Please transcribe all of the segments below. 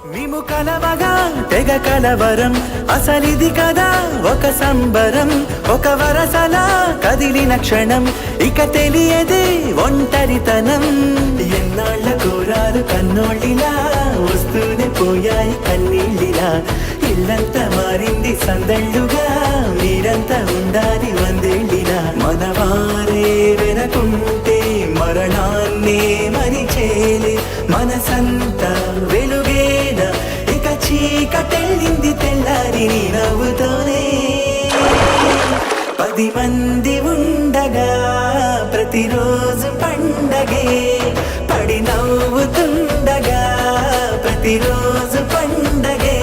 మేము కలవగా తెగ కలవరం, అసలిది కదా ఒక సంబరం. ఒక వరసలా కదిలిన క్షణం, ఇక తెలియదే ఒంటరితనం. ఎన్నాళ్ళ కోరారు కన్నోళ్ళిలా, వస్తూనే పోయాయి కన్నీళ్ళిలా. ఇల్లంతా మారింది సందళ్ళుగా, మీరంతా ఉండాలి వందేళ్ళిలా. మనవారే వెనకుంటే మరణాన్నే మరిచేలే, మనసంతా వెలుగేనా ఇక చీకటెళ్ళింది తెల్లారి నీ నవ్వుతోనే. 10 మంది ఉండగా ప్రతిరోజు పండగే, పడి నవ్వుతుండగా ప్రతిరోజు పండగే.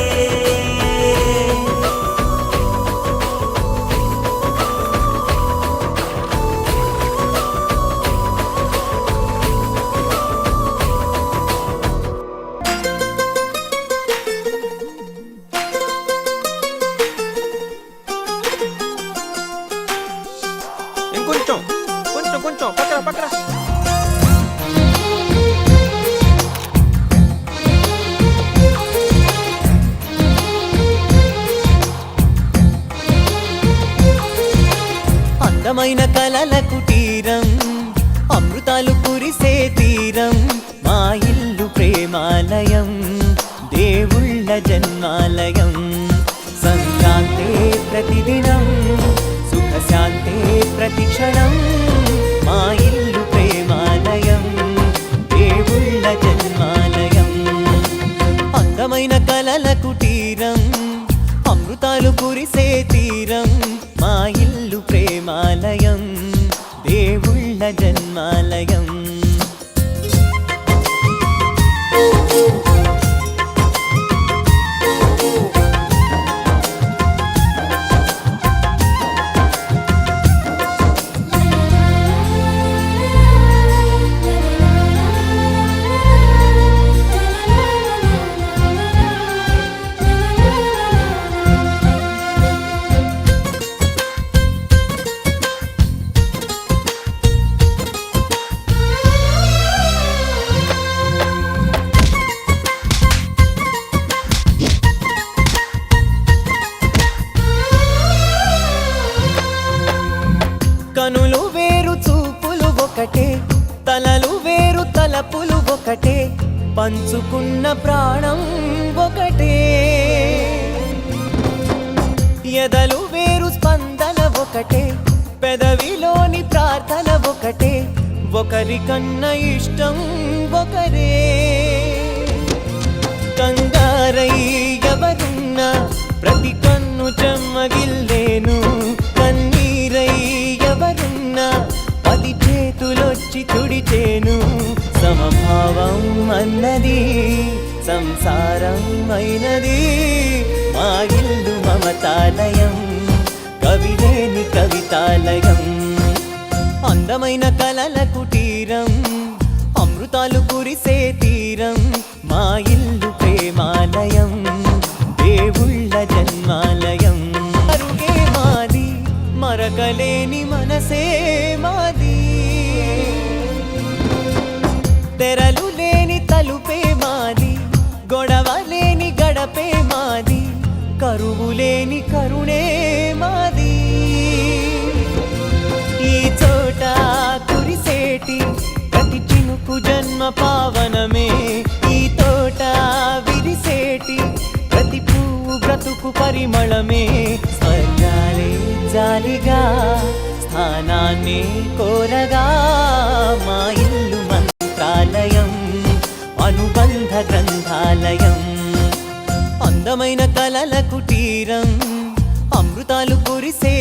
ఇంకొంచెం కొంచెం కొంచెం పక్కన పక్కన. అందమైన కలల కుటీరం, అమృతాలు కురిసే తీరం, మా ఇల్లు ప్రేమాలయం, దేవుళ్ళ జన్మాలయం. సంక్రాంతే ప్రతిదినం, సుఖశాంతే ప్రతిక్షణం, మా ఇల్లు ప్రేమాలయం, దేవుళ్ళ జన్మాలయం. అందమైన కలల కుటీరం, అమృతాలు కురిసే తీరం, మా ఇల్లు ప్రేమాలయం, దేవుళ్ళ జన్మాలయం. కనులు వేరు చూపులు ఒకటే, తలలు వేరు తలపులు ఒకటే, పంచుకున్న ప్రాణం ఒకటే. ఎదలు వేరు స్పందన ఒకటే, పెదవిలోని ప్రార్థన ఒకటే, ఒకరికన్నా ఇష్టం ఒకరే. కంగారై ఎవరున్నా ప్రతి కన్ను చెమ్మగిల్లేను, కన్నీరై ఎవరున్నా 10 చేతులొచ్చి తుడిచేను. సమభావం అన్నది సంసారం అయినది, మా ఇల్లు మమతాలయం, కవిలేని కవితాలయం. అందమైన కలల కుటీరం, అమృతాలు కురిసే తీరం, మా ఇల్లు ప్రేమాలయం, దేవుళ్ళ జన్మాలయం. అరుగే మాది, మరకలేని మనసే మాది, తెరలు లేని తలుపే మాది, గొడవ లేని గడపే మాది, కరువు లేని కరుణే మాది. ఈ చోట కురిసేటి ప్రతి చినుకు జన్మ పావనమే, ఈ తోట విరిసేటి ప్రతి పువ్వు బ్రతుకు పరిమళమే. స్వర్గాలే జాలిగా స్థానాన్ని కోరగా, మా ఇల్లు మంత్రాలయం, అనుబంధ గ్రంథాలయం. అందమైన కలల కుటీరం, అమృతాలు కురిసే